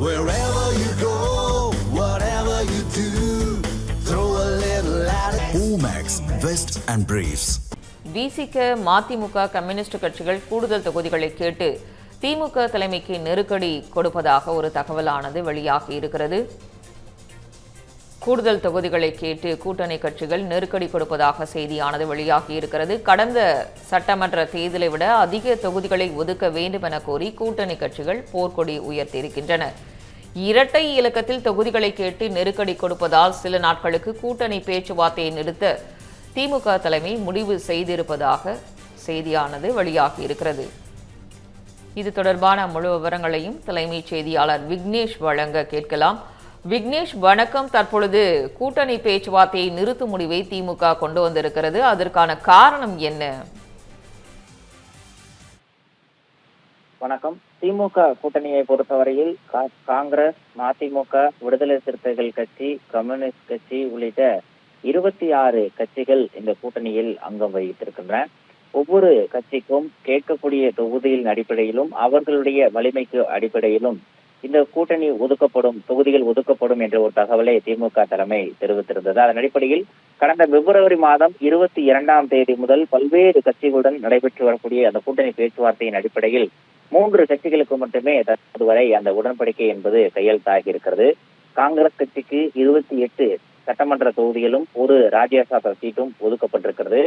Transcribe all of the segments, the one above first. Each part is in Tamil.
Wherever you go, whatever you do, throw a little at it. Omax, Vest and Briefs. விசிக மதிமுக கம்யூனிஸ்ட் கட்சிகள் கூடுதல் தொகுதிகளை கேட்டு திமுக தலைமைக்கு நெருக்கடி கொடுப்பதாக ஒரு தகவலானது வெளியாகி இருக்கிறது. கூடுதல் தொகுதிகளை கேட்டு கூட்டணி கட்சிகள் நெருக்கடி கொடுப்பதாக செய்தியானது வெளியாகி இருக்கிறது. கடந்த சட்டமன்ற தேர்தலை விட அதிக தொகுதிகளை ஒதுக்க வேண்டும் என கோரி கூட்டணி கட்சிகள் போர்க்கொடி உயர்த்தியிருக்கின்றன. இரட்டை இலக்கத்தில் தொகுதிகளை கேட்டு நெருக்கடி கொடுப்பதால் சில நாட்களுக்கு கூட்டணி பேச்சுவார்த்தையை நிறுத்த திமுக தலைமை முடிவு செய்திருப்பதாக செய்தியானது வெளியாகி இருக்கிறது. இது தொடர்பான முழு விவரங்களையும் தலைமைச் செய்தியாளர் விக்னேஷ் வழங்க கேட்கலாம். விக்னேஷ் வணக்கம். தற்பொழுது கூட்டணி பேச்சுவார்த்தையை நிறுத்தும் முடிவை திமுக கொண்டு வந்திருக்கிறது. அதற்கான காரணம் என்ன? வணக்கம். திமுக கூட்டணியை பொறுத்தவரையில் காங்கிரஸ், மதிமுக, விடுதலை சிறுத்தைகள் கட்சி, கம்யூனிஸ்ட் கட்சி உள்ளிட்ட 26 கட்சிகள் இந்த கூட்டணியில் அங்கம் வகித்திருக்கின்றன. ஒவ்வொரு கட்சிக்கும் கேட்கக்கூடிய தொகுதியின் அடிப்படையிலும் அவர்களுடைய வலிமைக்கு அடிப்படையிலும் இந்த கூட்டணி தொகுதிகள் ஒதுக்கப்படும் என்ற ஒரு தகவலை திமுக தலைமை தெரிவித்திருந்தது. அதன் அடிப்படையில் கடந்த பிப்ரவரி மாதம் 22ஆம் தேதி முதல் பல்வேறு கட்சிகளுடன் நடைபெற்று வரக்கூடிய அந்த கூட்டணி பேச்சுவார்த்தையின் அடிப்படையில் 3 கட்சிகளுக்கு மட்டுமே தற்போது வரை அந்த உடன்படிக்கை என்பது கையெழுத்தாகி இருக்கிறது. காங்கிரஸ் கட்சிக்கு 28 சட்டமன்ற தொகுதிகளும் ஒரு ராஜ்யசபா சீட்டும் ஒதுக்கப்பட்டிருக்கிறது.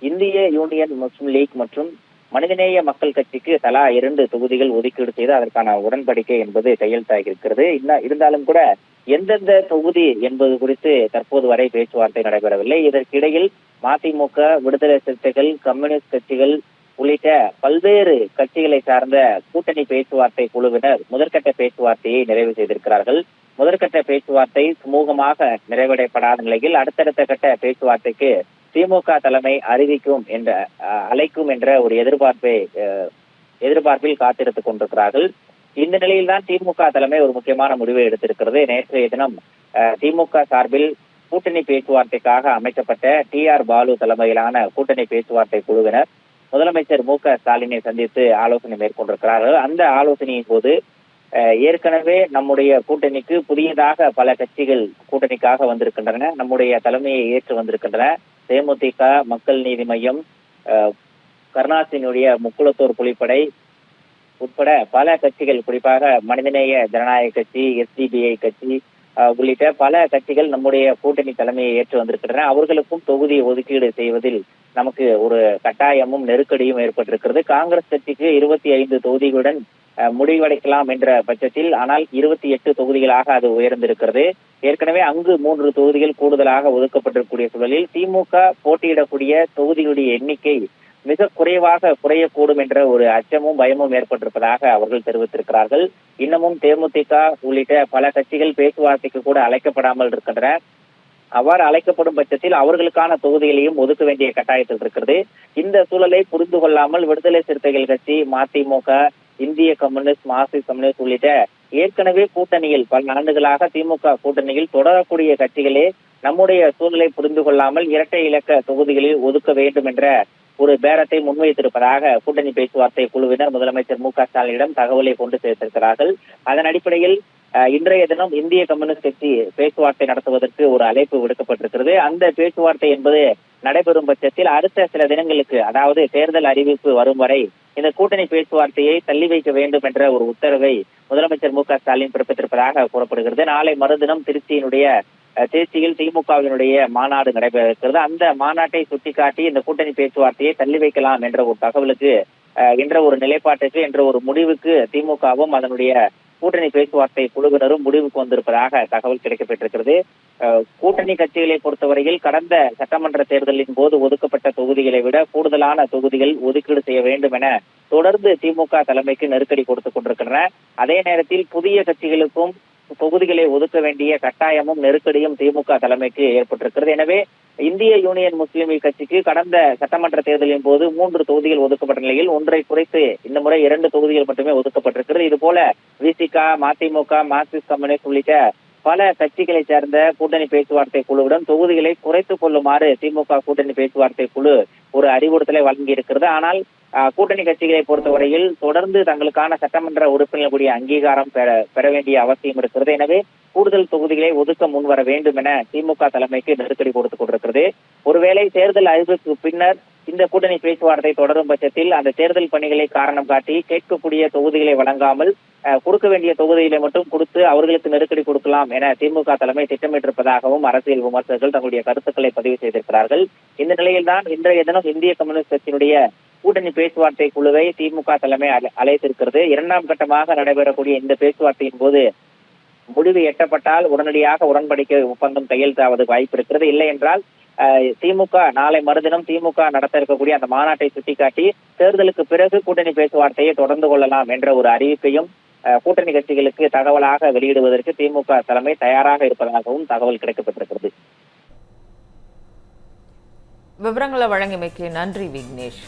இந்திய யூனியன் முஸ்லிம் லீக் மற்றும் மனிதநேய மக்கள் கட்சிக்கு தலா 2 தொகுதிகள் ஒதுக்கீடு செய்து அதற்கான உடன்படிக்கை என்பது கையெழுத்தாகி இருக்கிறது. இருந்தாலும் கூட எந்தெந்த தொகுதி என்பது குறித்து தற்போது வரை பேச்சுவார்த்தை நடைபெறவில்லை. இதற்கிடையில் மதிமுக, விடுதலை சிறுத்தைகள், கம்யூனிஸ்ட் கட்சிகள் உள்ளிட்ட பல்வேறு கட்சிகளை சார்ந்த கூட்டணி பேச்சுவார்த்தை குழுவினர் முதற்கட்ட பேச்சுவார்த்தையை நிறைவு செய்திருக்கிறார்கள். முதற்கட்ட பேச்சுவார்த்தை சுமூகமாக நிறைவடையப்படாத நிலையில் அடுத்தடுத்த கட்ட பேச்சுவார்த்தைக்கு திமுக தலைமை அழைக்கும் என்ற ஒரு எதிர்பார்ப்பில் காத்திருத்துக் கொண்டிருக்கிறார்கள். இந்த நிலையில்தான் திமுக தலைமை ஒரு முக்கியமான முடிவை எடுத்திருக்கிறது. நேற்றைய தினம் திமுக சார்பில் கூட்டணி பேச்சுவார்த்தைக்காக அமைக்கப்பட்ட TR பாலு தலைமையிலான கூட்டணி பேச்சுவார்த்தை குழுவினர் முதலமைச்சர் மு.க.ஸ்டாலினை சந்தித்து ஆலோசனை மேற்கொண்டிருக்கிறார்கள். அந்த ஆலோசனையின் போது ஏற்கனவே நம்முடைய கூட்டணிக்கு புதியதாக பல கட்சிகள் கூட்டணிக்காக வந்திருக்கின்றன, நம்முடைய தலைமையை ஏற்று வந்திருக்கின்றன. தேமுதிக, மக்கள் நீதி மய்யம், கருணாசினுடைய முக்குளத்தூர் புலிப்படை உட்பட பல கட்சிகள், குறிப்பாக மனிதநேய ஜனநாயக கட்சி, SDPI கட்சி உள்ளிட்ட பல கட்சிகள் நம்முடைய கூட்டணி தலைமையை ஏற்று வந்திருக்கின்றன. அவர்களுக்கும் தொகுதி ஒதுக்கீடு செய்வதில் நமக்கு ஒரு கட்டாயமும் நெருக்கடியும் ஏற்பட்டிருக்கிறது. காங்கிரஸ் கட்சிக்கு 25 தொகுதிகளுடன் முடிவடைக்கலாம் என்ற பட்சத்தில் ஆனால் 28 தொகுதிகளாக அது உயர்ந்திருக்கிறது. ஏற்கனவே அங்கு 3 தொகுதிகள் கூடுதலாக ஒதுக்கப்பட்டிருக்கூடிய சூழலில் திமுக போட்டியிடக்கூடிய தொகுதிகளுடைய எண்ணிக்கை மிக குறைவாக குறையக்கூடும் என்ற ஒரு அச்சமும் பயமும் ஏற்பட்டிருப்பதாக அவர்கள் தெரிவித்திருக்கிறார்கள். இன்னமும் தேமுதிக உள்ளிட்ட பல கட்சிகள் பேச்சுவார்த்தைக்கு கூட அழைக்கப்படாமல் இருக்கின்றன. அவ்வாறு அழைக்கப்படும் பட்சத்தில் அவர்களுக்கான தொகுதிகளையும் ஒதுக்க வேண்டிய கட்டாயத்தில் இருக்கிறது. இந்த சூழலை புரிந்து கொள்ளாமல் விடுதலை சிறுத்தைகள் கட்சி, மதிமுக, இந்திய கம்யூனிஸ்ட், மார்க்சிஸ்ட் கம்யூனிஸ்ட் உள்ளிட்ட ஏற்கனவே கூட்டணியில் பல ஆண்டுகளாக திமுக கூட்டணியில் தொடரக்கூடிய கட்சிகளே நம்முடைய சூழலை புரிந்து கொள்ளாமல் இரட்டை இலக்க தொகுதிகளில் ஒதுக்க வேண்டும் என்ற ஒரு பேரத்தை முன்வைத்திருப்பதாக கூட்டணி பேச்சுவார்த்தை குழுவினர் முதலமைச்சர் மு.க.ஸ்டாலினிடம் தகவலை கொண்டு சேர்த்திருக்கிறார்கள். அதன் அடிப்படையில் இன்றைய தினம் இந்திய கம்யூனிஸ்ட் கட்சி பேச்சுவார்த்தை நடத்துவதற்கு ஒரு அழைப்பு விடுக்கப்பட்டிருக்கிறது. அந்த பேச்சுவார்த்தை என்பது நடைபெறும் பட்சத்தில் அடுத்த சில தினங்களுக்கு, அதாவது தேர்தல் அறிவிப்பு வரும் வரை இந்த கூட்டணி பேச்சுவார்த்தையை தள்ளி வைக்க வேண்டும் என்ற ஒரு உத்தரவை முதலமைச்சர் மு.க.ஸ்டாலின் பிறப்பித்திருப்பதாக கூறப்படுகிறது. நாளை மறுதினம் திருச்சியில் திமுகவினுடைய மாநாடு நடைபெற இருக்கிறது. அந்த மாநாட்டை சுட்டிக்காட்டி இந்த கூட்டணி பேச்சுவார்த்தையை தள்ளி வைக்கலாம் என்ற ஒரு தகவலுக்கு, என்ற ஒரு நிலைப்பாட்டுக்கு, என்ற ஒரு முடிவுக்கு திமுகவும் அதனுடைய கூட்டணி பேச்சுவார்த்தை குழுவினரும் முடிவுக்கு வந்திருப்பதாக தகவல் கிடைக்கப்பட்டிருக்கிறது. கூட்டணி கட்சிகளை பொறுத்தவரையில் கடந்த சட்டமன்ற தேர்தலின் போது ஒதுக்கப்பட்ட தொகுதிகளை விட கூடுதலான தொகுதிகள் ஒதுக்கீடு செய்ய வேண்டும் என தொடர்ந்து திமுக தலைமைக்கு நெருக்கடி கொடுத்துக் கொண்டிருக்கின்றன. அதே நேரத்தில் புதிய கட்சிகளுக்கும் தொகுதிகளை ஒதுக்க வேண்டிய கட்டாயமும் நெருக்கடியும் திமுக தலைமைக்கு ஏற்பட்டிருக்கிறது. எனவே இந்திய யூனியன் முஸ்லிம் லீக் கட்சிக்கு கடந்த சட்டமன்ற தேர்தலின் போது 3 தொகுதிகள் ஒதுக்கப்பட்ட நிலையில் ஒன்றை குறைத்து இந்த முறை 2 தொகுதிகள் மட்டுமே ஒதுக்கப்பட்டிருக்கிறது. இது போல விசிக, மதிமுக, மார்க்சிஸ்ட் கம்யூனிஸ்ட் உள்ளிட்ட பல கட்சிகளை சேர்ந்த கூட்டணி பேச்சுவார்த்தை குழுவிடம் தொகுதிகளை குறைத்துக் கொள்ளுமாறு திமுக கூட்டணி பேச்சுவார்த்தை குழு ஒரு அறிவுறுத்தலை வழங்கி இருக்கிறது. ஆனால் கூட்டணி கட்சிகளை பொறுத்தவரையில் தொடர்ந்து தங்களுக்கான சட்டமன்ற உறுப்பினர்களுடைய அங்கீகாரம் பெற வேண்டிய அவசியம் இருக்கிறது. எனவே கூடுதல் தொகுதிகளை ஒதுக்க முன்வர வேண்டும் என திமுக தலைமைக்கு நெருக்கடி கொடுத்துக் கொண்டிருக்கிறது. ஒருவேளை தேர்தல் அறிவிப்புக்கு பின்னர் இந்த கூட்டணி பேச்சுவார்த்தை தொடரும் பட்சத்தில் அந்த தேர்தல் பணிகளை காரணம் காட்டி கேட்கக்கூடிய தொகுதிகளை வழங்காமல் கொடுக்க வேண்டிய தொகுதிகளை மட்டும் கொடுத்து அவர்களுக்கு நெருக்கடி கொடுக்கலாம் என திமுக தலைமை திட்டமிட்டிருப்பதாகவும் அரசியல் விமர்சகர்கள் தங்களுடைய கருத்துக்களை பதிவு செய்திருக்கிறார்கள். இந்த நிலையில்தான் இன்றைய தினம் இந்திய கம்யூனிஸ்ட் கட்சியினுடைய கூட்டணி பேச்சுவார்த்தை குழுவை திமுக தலைமை அழைத்திருக்கிறது. 2ஆம் கட்டமாக நடைபெறக்கூடிய இந்த பேச்சுவார்த்தையின் போது முடிவு எட்டப்பட்டால் உடனடியாக உடன்படிக்கை ஒப்பந்தம் கையெழுத்தாவது வாய்ப்பு இருக்கிறது. இல்லை என்றால் திமுக நாளை மறுதினம் திமுக நடத்த இருக்கக்கூடிய அந்த மாநாட்டை சுட்டிக்காட்டி தேர்தலுக்கு பிறகு கூட்டணி பேச்சுவார்த்தையை தொடர்ந்து கொள்ளலாம் என்ற ஒரு அறிவிப்பையும் கூட்டணி கட்சிகளுக்கு தகவலாக வெளியிடுவதற்கு திமுக தலைமை தயாராக இருப்பதாகவும் தகவல் கிடைக்கப்பட்டிருக்கிறது. விவரங்களை வழங்கியமைக்கு நன்றி விக்னேஷ்.